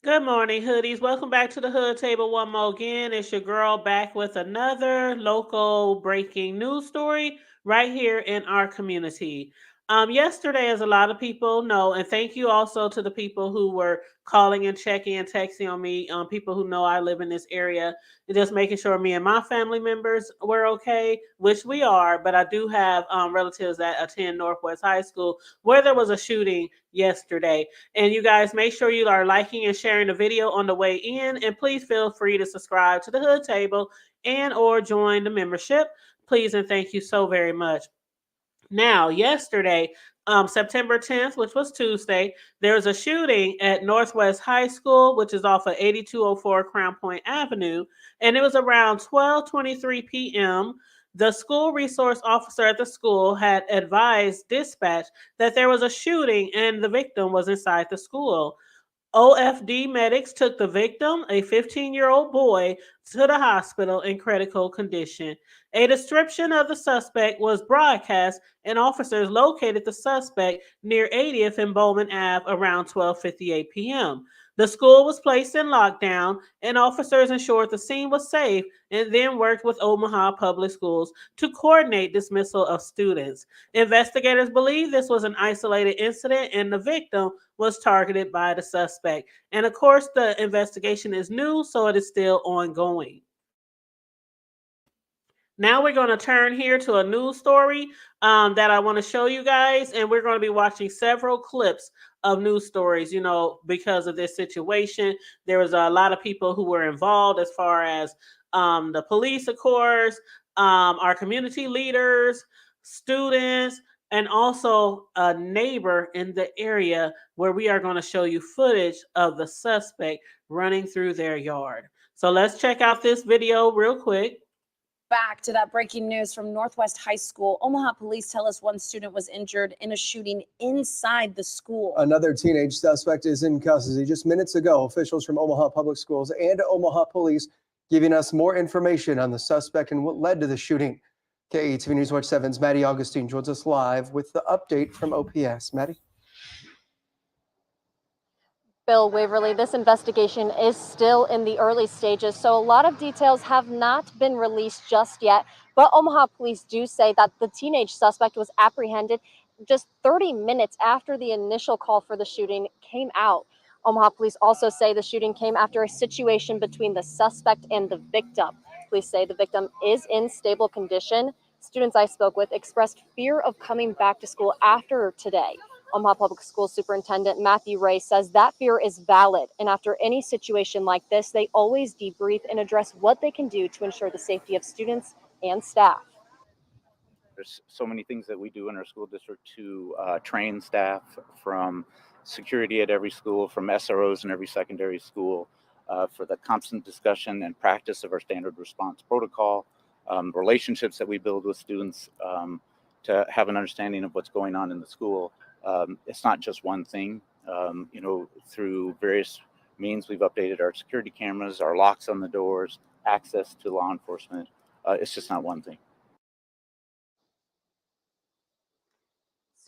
Good morning, hoodies. Welcome back to the Hood Table one more again. It's your girl back with another local breaking news story right here in our community. Yesterday, as a lot of people know, and thank you also to the people who were calling and checking and texting on me, people who know I live in this area, and just making sure me and my family members were okay, which we are. But I do have relatives that attend Northwest High School where there was a shooting yesterday. And you guys make sure you are liking and sharing the video on the way in. And please feel free to subscribe to the Hood Table and or join the membership. Please and thank you so very much. Now, yesterday, September 10th, which was Tuesday, there was a shooting at Northwest High School, which is off of 8204 Crown Point Avenue, and it was around 12:23 p.m. The school resource officer at the school had advised dispatch that there was a shooting and the victim was inside the school. OFD medics took the victim, a 15-year-old boy, to the hospital in critical condition. A description of the suspect was broadcast, and officers located the suspect near 80th and Bowman Ave around 12:58 p.m. The school was placed in lockdown, and officers ensured the scene was safe and then worked with Omaha Public Schools to coordinate dismissal of students. Investigators believe this was an isolated incident and the victim was targeted by the suspect. And of course, the investigation is new, so it is still ongoing. Now we're going to turn here to a news story that I want to show you guys, and we're going to be watching several clips of news stories. Because of this situation, there was a lot of people who were involved, as far as the police, of course, our community leaders, students, and also a neighbor in the area where we are going to show you footage of the suspect running through their yard. So let's check out this video real quick. Back to that breaking news from Northwest High School. Omaha police tell us one student was injured in a shooting inside the school. Another teenage suspect is in custody. Just minutes ago, officials from Omaha Public Schools and Omaha Police giving us more information on the suspect and what led to the shooting. KETV News Watch 7's Maddie Augustine joins us live with the update from OPS. Maddie? Bill Waverly, this investigation is still in the early stages, so a lot of details have not been released just yet. But Omaha police do say that the teenage suspect was apprehended just 30 minutes after the initial call for the shooting came out. Omaha police also say the shooting came after a situation between the suspect and the victim. Police say the victim is in stable condition. Students I spoke with expressed fear of coming back to school after today. Omaha Public Schools Superintendent Matthew Ray says that fear is valid, and after any situation like this, they always debrief and address what they can do to ensure the safety of students and staff. There's so many things that we do in our school district to train staff, from security at every school, from SROs in every secondary school, for the constant discussion and practice of our standard response protocol, relationships that we build with students to have an understanding of what's going on in the school. It's not just one thing. Through various means, we've updated our security cameras, our locks on the doors, access to law enforcement. It's just not one thing.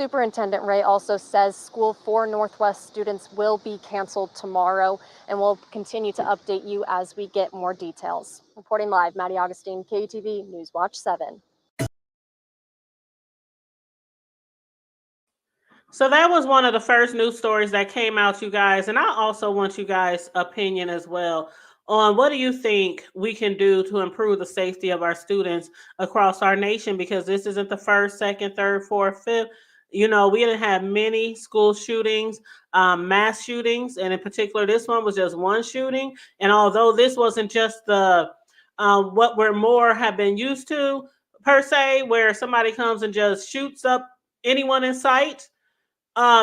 Superintendent Ray also says school for Northwest students will be canceled tomorrow, and we'll continue to update you as we get more details. Reporting live, Maddie Augustine, KUTV News Watch 7. So that was one of the first news stories that came out, you guys. And I also want you guys' opinion as well on what do you think we can do to improve the safety of our students across our nation, because this isn't the first, second, third, fourth, fifth. We didn't have many school shootings, mass shootings, and in particular, this one was just one shooting. And although this wasn't just the what we're more have been used to per se, where somebody comes and just shoots up anyone in sight.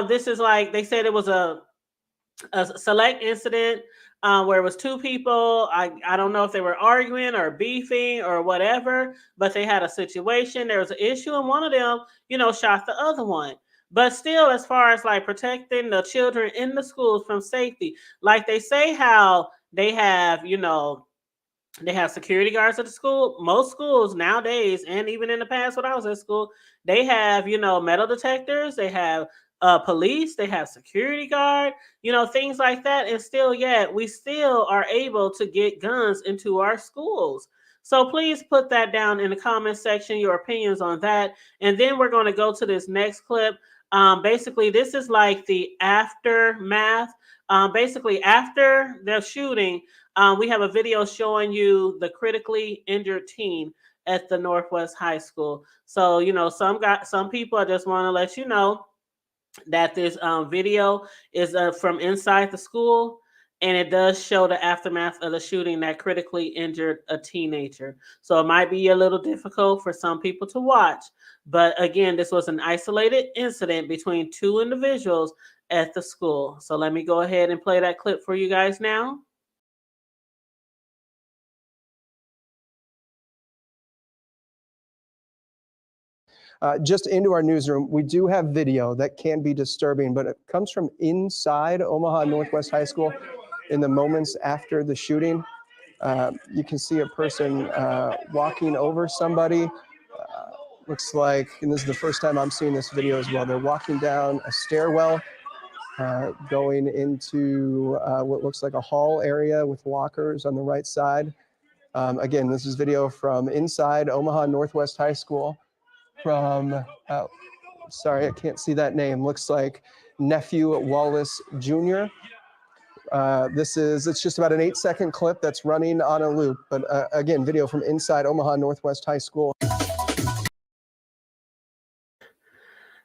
This is like they said it was a select incident where it was two people. I don't know if they were arguing or beefing or whatever, but they had a situation. There was an issue, and one of them, shot the other one. But still, as far as like protecting the children in the schools from safety, like they say how they have, they have security guards at the school. Most schools nowadays, and even in the past when I was in school, they have, metal detectors. They have police, they have security guard, things like that. And still yet, we still are able to get guns into our schools. So please put that down in the comment section, your opinions on that. And then we're going to go to this next clip. Basically, this is like the aftermath. Basically, after the shooting, we have a video showing you the critically injured teen at the Northwest High School. So, some people, I just want to let you know that this video is from inside the school, and it does show the aftermath of the shooting that critically injured a teenager. So it might be a little difficult for some people to watch, but again, this was an isolated incident between two individuals at the school. So let me go ahead and play that clip for you guys now. Just into our newsroom, we do have video that can be disturbing, but it comes from inside Omaha Northwest High School in the moments after the shooting. You can see a person walking over somebody. Looks like, and this is the first time I'm seeing this video as well, they're walking down a stairwell, going into what looks like a hall area with lockers on the right side. Again, this is video from inside Omaha Northwest High School from, sorry, I can't see that name. Looks like Nephew Wallace Jr. It's just about an 8-second clip that's running on a loop. But again, video from inside Omaha Northwest High School.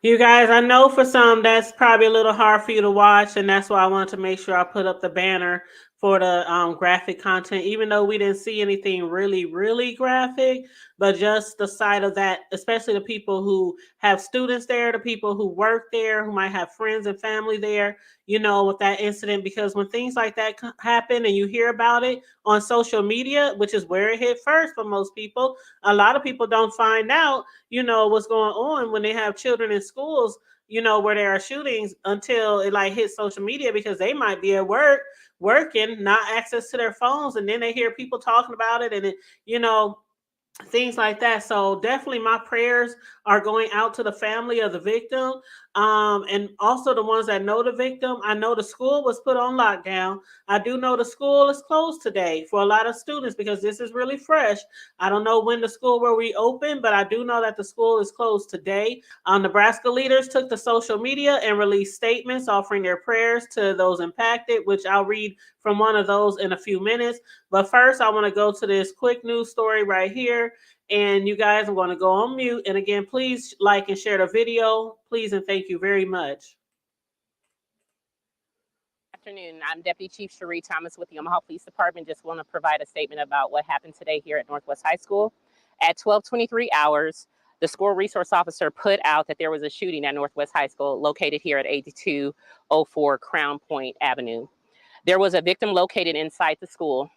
You guys, I know for some that's probably a little hard for you to watch, and that's why I wanted to make sure I put up the banner for the graphic content, even though we didn't see anything really, really graphic, but just the sight of that, especially the people who have students there, the people who work there, who might have friends and family there, with that incident, because when things like that happen and you hear about it on social media, which is where it hit first for most people, a lot of people don't find out what's going on when they have children in schools, where there are shootings until it like hits social media, because they might be at work working, not access to their phones, and then they hear people talking about it, and things like that. So definitely my prayers are going out to the family of the victim, and also the ones that know the victim. I know the school was put on lockdown. I do know the school is closed today for a lot of students because this is really fresh. I don't know when the school will reopen, but I do know that the school is closed today. Nebraska leaders took to social media and released statements offering their prayers to those impacted, which I'll read from one of those in a few minutes. But first, I want to go to this quick news story right here. And you guys, I'm going to go on mute. And again, please like and share the video. Please and thank you very much. Afternoon. I'm Deputy Chief Cherie Thomas with the Omaha Police Department. Just want to provide a statement about what happened today here at Northwest High School. At 12:23 hours, the school resource officer put out that there was a shooting at Northwest High School located here at 8204 Crown Point Avenue. There was a victim located inside the school.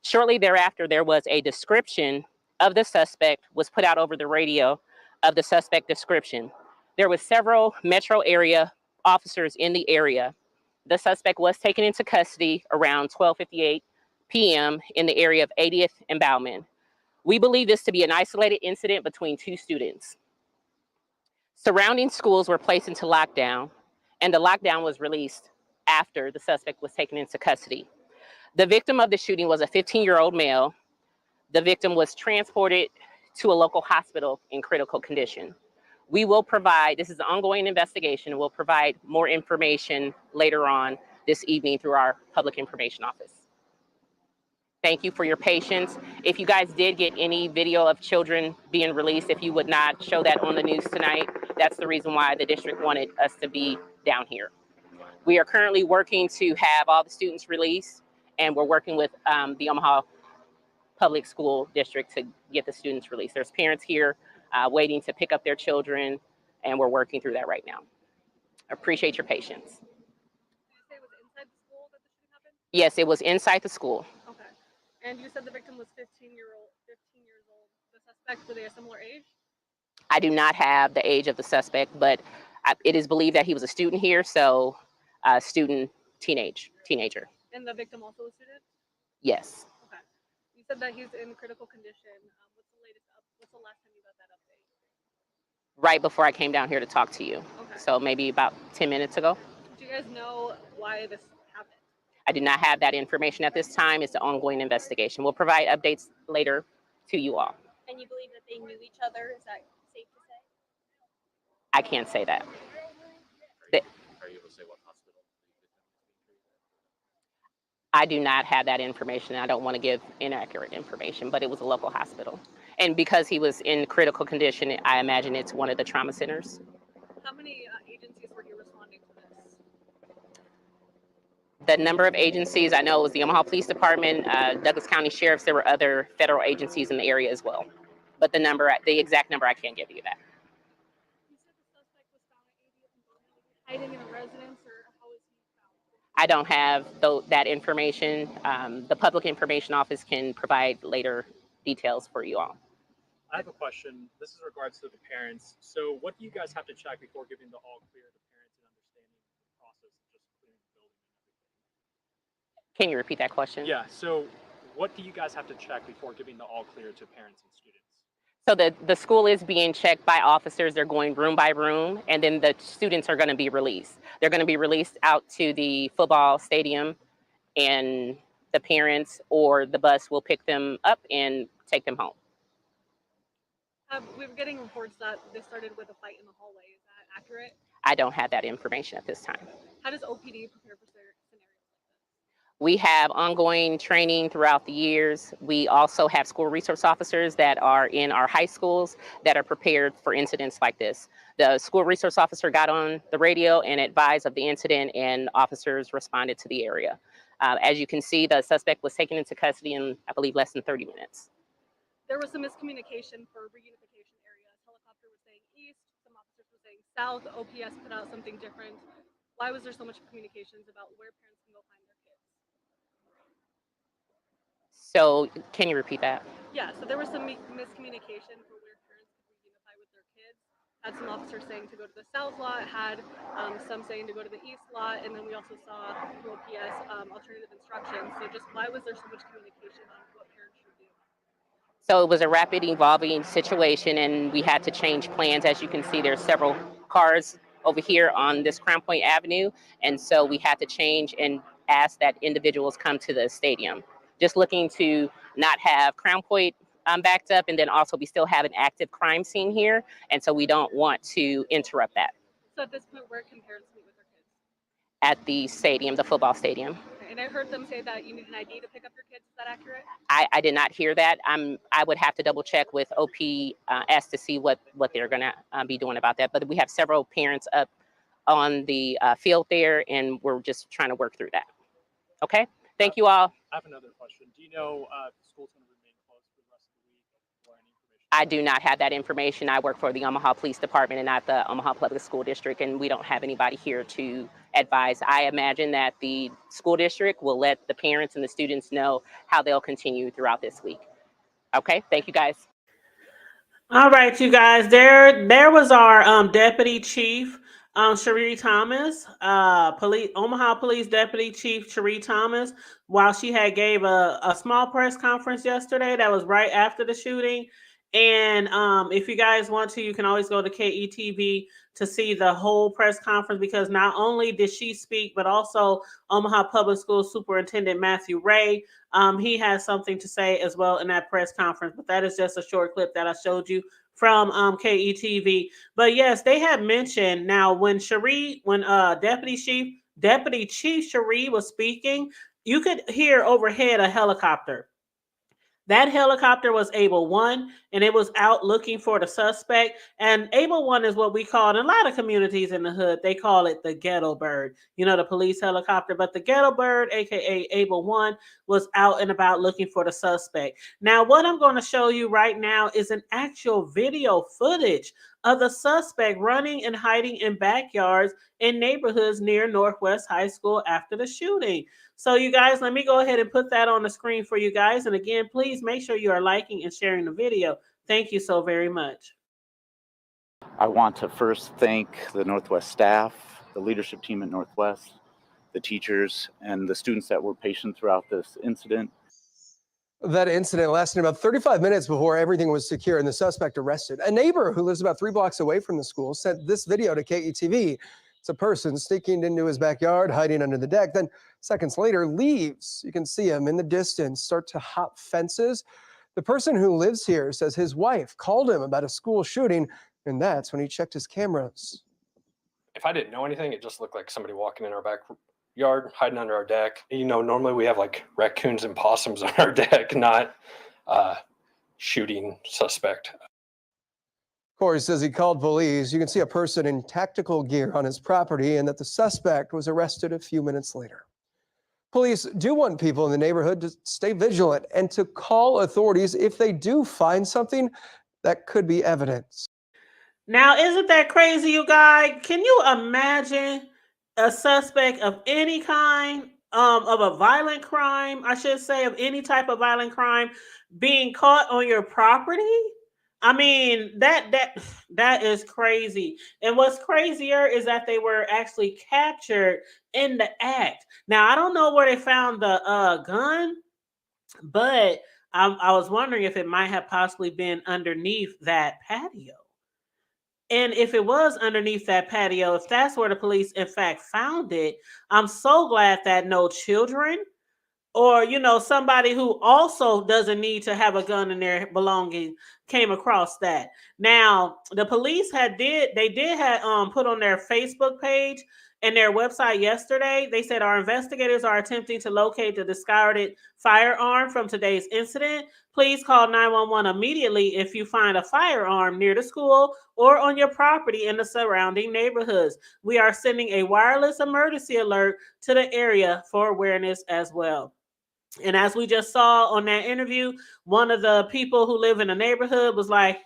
Shortly thereafter, there was a description of the suspect was put out over the radio of the suspect description. There was several metro area officers in the area. The suspect was taken into custody around 12:58 p.m. in the area of 80th and Bauman. We believe this to be an isolated incident between two students. Surrounding schools were placed into lockdown, and the lockdown was released after the suspect was taken into custody. The victim of the shooting was a 15-year-old male. The victim was transported to a local hospital in critical condition. We will provide, this is an ongoing investigation, we'll provide more information later on this evening through our public information office. Thank you for your patience. If you guys did get any video of children being released, if you would not show that on the news tonight, that's the reason why the district wanted us to be down here. We are currently working to have all the students released, and we're working with the Omaha Public School District to get the students released. There's parents here waiting to pick up their children, and we're working through that right now. I appreciate your patience. Did you say it was inside the school that the shooting happened? Yes, it was inside the school. Okay. And you said the victim was 15 years old. The suspect, were they a similar age? I do not have the age of the suspect, but it is believed that he was a student here, so teenager. And the victim also a student? Yes. Okay. You said that he's in critical condition. What's the last time you got that update? right before I came down here to talk to you. Okay. So maybe about 10 minutes ago. Do you guys know why this happened? I do not have that information at this time. It's an ongoing investigation. We'll provide updates later to you all. And you believe that they knew each other? Is that safe to say? I can't say that. Are you able to say what hospital the victim is being treated at? I do not have that information. I don't want to give inaccurate information, but it was a local hospital. And because he was in critical condition, I imagine it's one of the trauma centers. How many agencies were you responding to this? The number of agencies, I know it was the Omaha Police Department, Douglas County Sheriffs, there were other federal agencies in the area as well. But the exact number, I can't give you that. You said the suspect was found at 80th and Broadway. Hiding in a residence, or how was he found? I don't have that information. The Public Information Office can provide later details for you all. I have a question. This is in regards to the parents. So what do you guys have to check before giving the all clear to parents and understanding the process of just clearing the building and everything? Can you repeat that question? Yeah, so what do you guys have to check before giving the all clear to parents and students? So the school is being checked by officers. They're going room by room, and then the students are going to be released. They're going to be released out to the football stadium, and the parents or the bus will pick them up and take them home. We were getting reports that this started with a fight in the hallway. Is that accurate? I don't have that information at this time. How does OPD prepare for scenarios like this? We have ongoing training throughout the years. We also have school resource officers that are in our high schools that are prepared for incidents like this. The school resource officer got on the radio and advised of the incident, and officers responded to the area. As you can see, the suspect was taken into custody in, I believe, less than 30 minutes. There was some miscommunication for reunification areas. Helicopter was saying east, some officers were saying south. OPS put out something different. Why was there so much communications about where parents can go find their kids? So can you repeat that? Yeah, so there was some miscommunication for where parents could reunify with their kids. Had some officers saying to go to the south lot, had some saying to go to the east lot, and then we also saw through OPS alternative instructions. So just why was there so much communication on what parents should do? So it was a rapid evolving situation, and we had to change plans. As you can see, there's several cars over here on this Crown Point Avenue, and so we had to change and ask that individuals come to the stadium. Just looking to not have Crown Point backed up, and then also we still have an active crime scene here, and so we don't want to interrupt that. So at this point, where can parents meet with their kids? At the stadium, the football stadium. And I heard them say that you need an ID to pick up your kids. Is that accurate? I did not hear that. I would have to double check with OPS to see what they're going to be doing about that. But we have several parents up on the field there, and we're just trying to work through that. Okay? Thank you all. I have another question. Do you know if the school's going to remain closed for the rest of the week or any information? I do not have that information. I work for the Omaha Police Department and not the Omaha Public School District, and we don't have anybody here to advise. I imagine that the school district will let the parents and the students know how they'll continue throughout this week. Okay, thank you guys. All right, you guys. There was our deputy chief, Cherie Thomas, Omaha Police Deputy Chief Cherie Thomas. While she had gave a small press conference yesterday, that was right after the shooting. And if you guys want to, you can always go to KETV to see the whole press conference, because not only did she speak, but also Omaha Public Schools Superintendent Matthew Ray. He has something to say as well in that press conference, but that is just a short clip that I showed you from KETV. But yes, they had mentioned now when Deputy Chief Cherie was speaking, you could hear overhead a helicopter. That helicopter was Able 1, and it was out looking for the suspect. And Able 1 is what we call, in a lot of communities in the hood, they call it the ghetto bird. You know, the police helicopter. But the ghetto bird, aka Able 1, was out and about looking for the suspect. Now, what I'm going to show you right now is an actual video footage of the suspect running and hiding in backyards in neighborhoods near Northwest High School after the shooting. So you guys, let me go ahead and put that on the screen for you guys. And again, please make sure you are liking and sharing the video. Thank you so very much. I want to first thank the Northwest staff, the leadership team at Northwest, the teachers, and the students that were patient throughout this incident. That incident lasted about 35 minutes before everything was secure and the suspect arrested. A neighbor who lives about 3 blocks away from the school sent this video to KETV. It's a person sneaking into his backyard, hiding under the deck, then seconds later leaves. You can see him in the distance start to hop fences. The person who lives here says his wife called him about a school shooting, and that's when he checked his cameras. If I didn't know anything, it just looked like somebody walking in our backyard, hiding under our deck. You know, normally we have like raccoons and possums on our deck, not shooting suspect. Corey says he called police. You can see a person in tactical gear on his property and that the suspect was arrested a few minutes later. Police do want people in the neighborhood to stay vigilant and to call authorities if they do find something that could be evidence. Now, isn't that crazy, you guys? Can you imagine a suspect of any kind, of a violent crime, I should say, of any type of violent crime, being caught on your property? I mean, that is crazy. And what's crazier is that they were actually captured in the act. Now, I don't know where they found the gun, but I was wondering if it might have possibly been underneath that patio. And if it was underneath that patio, if that's where the police in fact found it, I'm so glad that no children or somebody who also doesn't need to have a gun in their belonging came across that. Now the police did have put on their Facebook page and their website yesterday. They said our investigators are attempting to locate the discarded firearm from today's incident. Please call 911 immediately if you find a firearm near the school or on your property in the surrounding neighborhoods. We are sending a wireless emergency alert to the area for awareness as well. And as we just saw on that interview, one of the people who live in the neighborhood was like,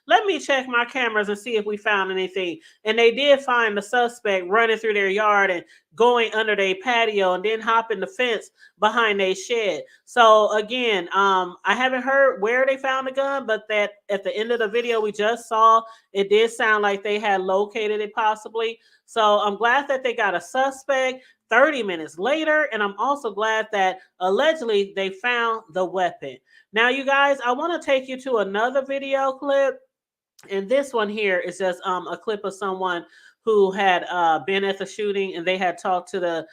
let me check my cameras and see if we found anything. And they did find the suspect running through their yard and going under their patio and then hopping the fence behind their shed. So again, I haven't heard where they found the gun, but that at the end of the video we just saw, it did sound like they had located it possibly. So I'm glad that they got a suspect 30 minutes later. And I'm also glad that allegedly they found the weapon. Now, you guys, I want to take you to another video clip. And this one here is just a clip of someone who had been at the shooting, and they had talked to the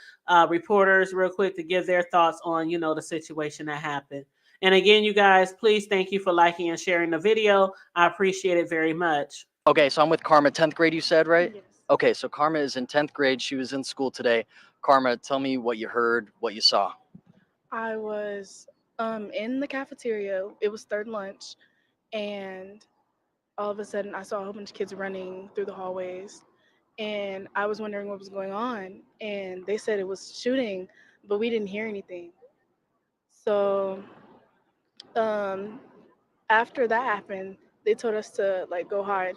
reporters real quick to give their thoughts on, the situation that happened. And again, you guys, please thank you for liking and sharing the video. I appreciate it very much. Okay, so I'm with Karma, 10th grade, you said, right? Yes. Okay, so Karma is in 10th grade. She was in school today. Karma, tell me what you heard, what you saw. I was in the cafeteria. It was third lunch, and all of a sudden I saw a whole bunch of kids running through the hallways, and I was wondering what was going on. And they said it was shooting, but we didn't hear anything. So after that happened, they told us to go hide,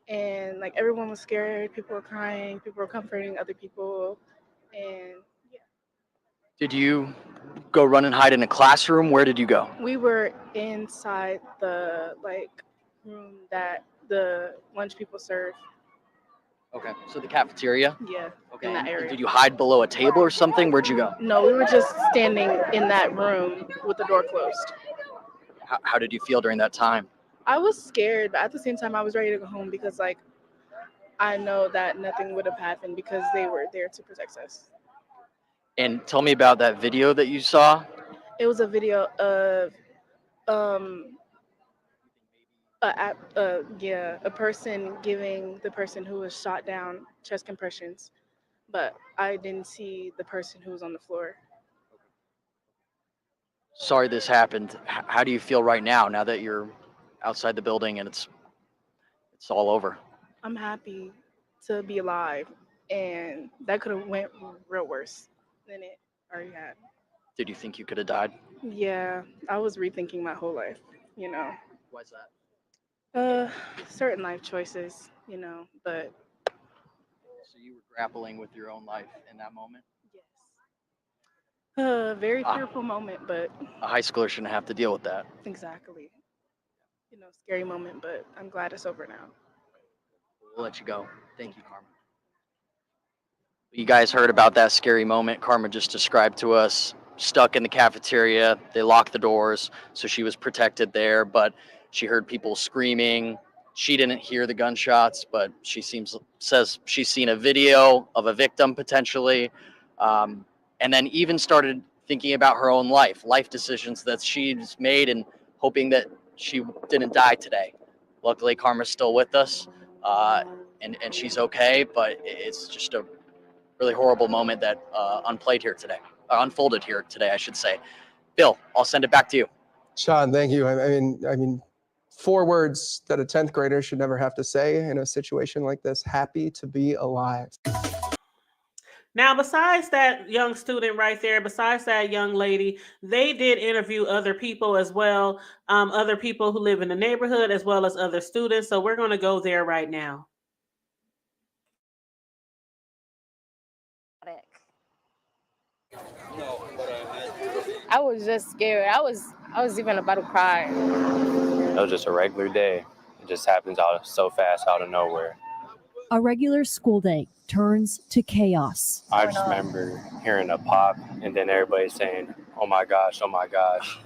and everyone was scared. People were crying. People were comforting other people, and Did you go run and hide in a classroom? Where did you go? we were inside the room that the lunch people serve. Okay, so the cafeteria? Yeah, Okay, in that and area. did you hide below a table or something? Where'd you go? No, we were just standing in that room with the door closed. How did you feel during that time? I was scared, but at the same time, I was ready to go home because I know that nothing would have happened because they were there to protect us. And tell me about that video that you saw. It was a video of a person giving the person who was shot down chest compressions, but I didn't see the person who was on the floor. Sorry this happened. How do you feel right now that you're outside the building and it's all over? I'm happy to be alive, and that could have went real worse than it already had. Did you think you could have died? Yeah, I was rethinking my whole life, Why's that? certain life choices, but So you were grappling with your own life in that moment? yes. Very fearful moment, but A high schooler shouldn't have to deal with that. exactly. Scary moment, but I'm glad it's over now. We'll let you go. Thank you, Karma. You guys heard about that scary moment Karma just described to us. stuck in the cafeteria. They locked the doors, so she was protected there, but she heard people screaming. She didn't hear the gunshots, but says she's seen a video of a victim potentially, and then even started thinking about her own life decisions that she's made, and hoping that she didn't die today. Luckily, Karma's still with us, and she's okay. But it's just a really horrible moment that unfolded here today, I should say. Bill, I'll send it back to you. Sean, thank you. I mean, 4 words that a 10th grader should never have to say in a situation like this: happy to be alive. Now, besides that young student right there, besides that young lady, they did interview other people as well, other people who live in the neighborhood, as well as other students. So we're going to go there right now. I was just scared. I was even about to cry. It was just a regular day. It just happens so fast out of nowhere. A regular school day turns to chaos. I just remember hearing a pop and then everybody saying, oh my gosh,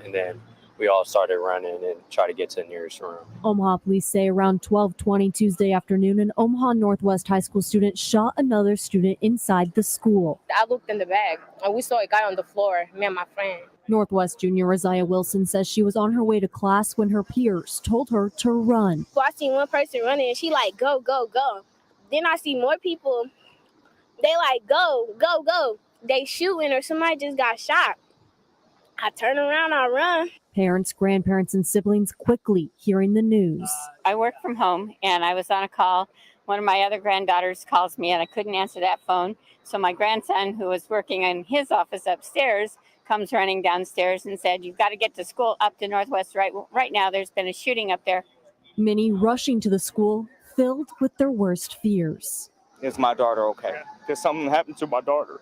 and then we all started running and try to get to the nearest room. Omaha police say around 12:20 Tuesday afternoon, an Omaha Northwest High School student shot another student inside the school. I looked in the bag and we saw a guy on the floor, me and my friend. Northwest junior Rosiah Wilson says she was on her way to class when her peers told her to run. So I seen one person running and she like, go, go, go. Then I see more people. They like, go, go, go. They shooting or somebody just got shot. I turn around, I run. Parents, grandparents, and siblings quickly hearing the news. I work from home and I was on a call. One of my other granddaughters calls me and I couldn't answer that phone. So my grandson, who was working in his office upstairs, comes running downstairs and said, you've got to get to school up to Northwest right now. There's been a shooting up there. Many rushing to the school, filled with their worst fears. Is my daughter okay? Because something happened to my daughter.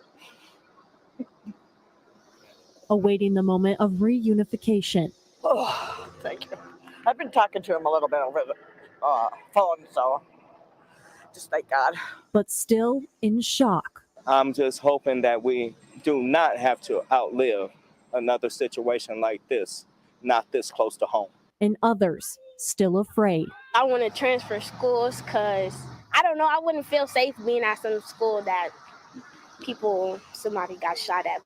Awaiting the moment of reunification. Oh, thank you. I've been talking to him a little bit over the phone, so just thank God. But still in shock. I'm just hoping that we do not have to outlive another situation like this, not this close to home. And others still afraid. I want to transfer schools because, I don't know, I wouldn't feel safe being at some school that somebody got shot at.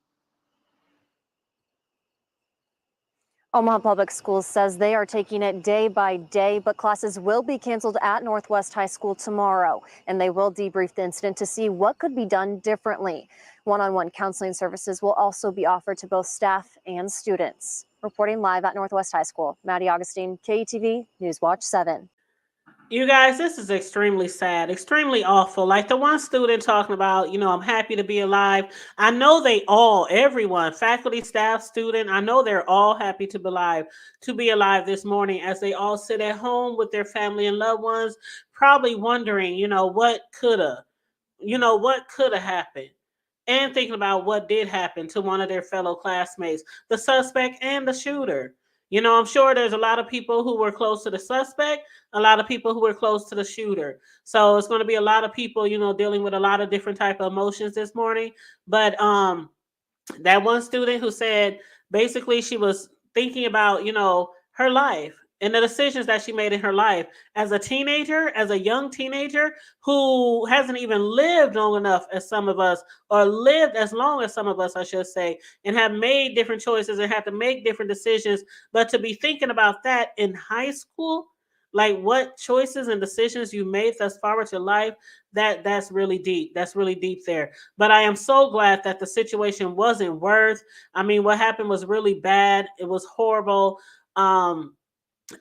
Omaha Public Schools says they are taking it day by day, but classes will be canceled at Northwest High School tomorrow, and they will debrief the incident to see what could be done differently. One-on-one counseling services will also be offered to both staff and students. Reporting live at Northwest High School, Maddie Augustine, KETV News Watch 7. You guys, this is extremely sad, extremely awful. Like the one student talking about, I'm happy to be alive. I know everyone, faculty, staff, student, I know they're all happy to be alive this morning as they all sit at home with their family and loved ones, probably wondering, what could have happened. And thinking about what did happen to one of their fellow classmates, the suspect and the shooter. I'm sure there's a lot of people who were close to the suspect, a lot of people who were close to the shooter. So it's going to be a lot of people, dealing with a lot of different type of emotions this morning. But that one student who said basically she was thinking about, her life and the decisions that she made in her life as a young teenager who hasn't even lived long enough as some of us, or lived as long as some of us, I should say, and have made different choices and have to make different decisions. But to be thinking about that in high school, like what choices and decisions you made thus far with your life, that's really deep. That's really deep there. But I am so glad that the situation wasn't worse. I mean, what happened was really bad. It was horrible.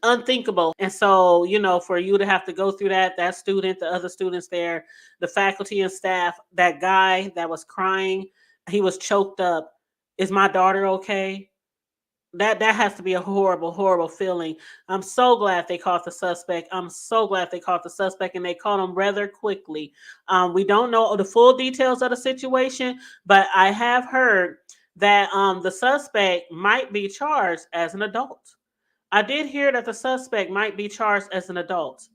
Unthinkable. And so, for you to have to go through that student, the other students there, the faculty and staff, that guy that was crying, he was choked up. Is my daughter okay? That has to be a horrible, horrible feeling. I'm so glad they caught the suspect. And they caught him rather quickly. We don't know the full details of the situation, but I have heard that the suspect might be charged as an adult. I did hear that the suspect might be charged as an adult.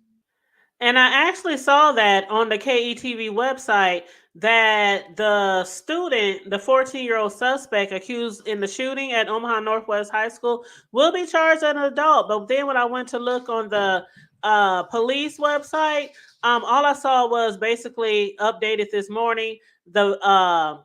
And I actually saw that on the KETV website that the student, the 14-year-old suspect accused in the shooting at Omaha Northwest High School, will be charged as an adult. But then when I went to look on the police website, all I saw was basically updated this morning. The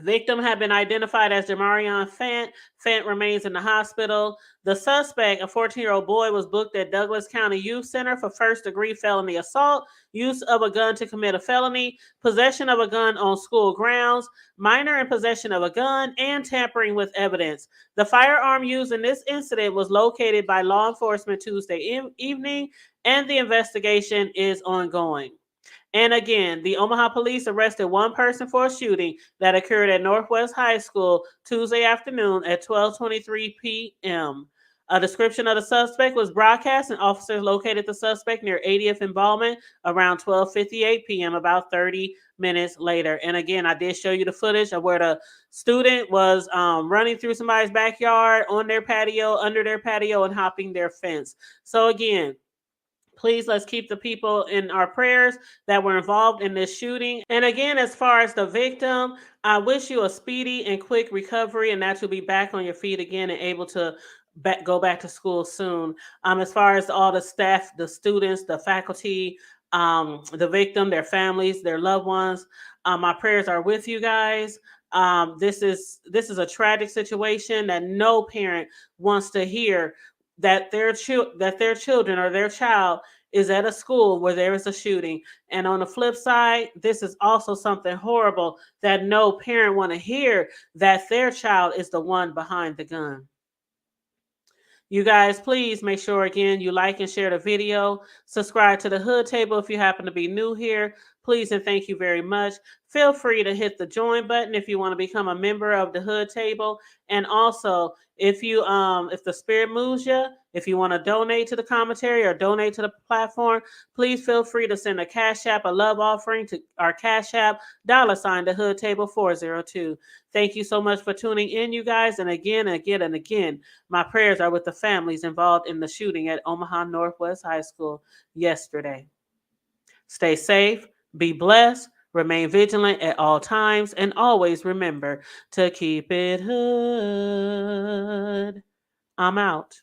victim had been identified as Jamarion Fant. Fant remains in the hospital. The suspect, a 14-year-old boy, was booked at Douglas County Youth Center for first-degree felony assault, use of a gun to commit a felony, possession of a gun on school grounds, minor in possession of a gun, and tampering with evidence. The firearm used in this incident was located by law enforcement Tuesday evening, and the investigation is ongoing. And again, the Omaha police arrested one person for a shooting that occurred at Northwest High School Tuesday afternoon at 12:23 p.m. A description of the suspect was broadcast, and officers located the suspect near 80th and Ballman around 12:58 p.m., about 30 minutes later. And again, I did show you the footage of where the student was running through somebody's backyard, on their patio, under their patio, and hopping their fence. So again, please, let's keep the people in our prayers that were involved in this shooting. And again, as far as the victim, I wish you a speedy and quick recovery, and that you'll be back on your feet again and able to go back to school soon. As far as all the staff, the students, the faculty, the victim, their families, their loved ones, my prayers are with you guys. This is a tragic situation that no parent wants to hear, that their children or their child is at a school where there is a shooting. And on the flip side, this is also something horrible that no parent want to hear, that their child is the one behind the gun. You guys, please make sure again you like and share the video. Subscribe to the Hood Table if you happen to be new here. Please and thank you very much. Feel free to hit the join button if you want to become a member of the Hood Table. And also, if the spirit moves you, if you want to donate to the commentary or donate to the platform, please feel free to send a Cash App, a love offering to our Cash App, $ the Hood Table 402. Thank you so much for tuning in, you guys. And again, my prayers are with the families involved in the shooting at Omaha Northwest High School yesterday. Stay safe, be blessed, remain vigilant at all times, and always remember to keep it hood. I'm out.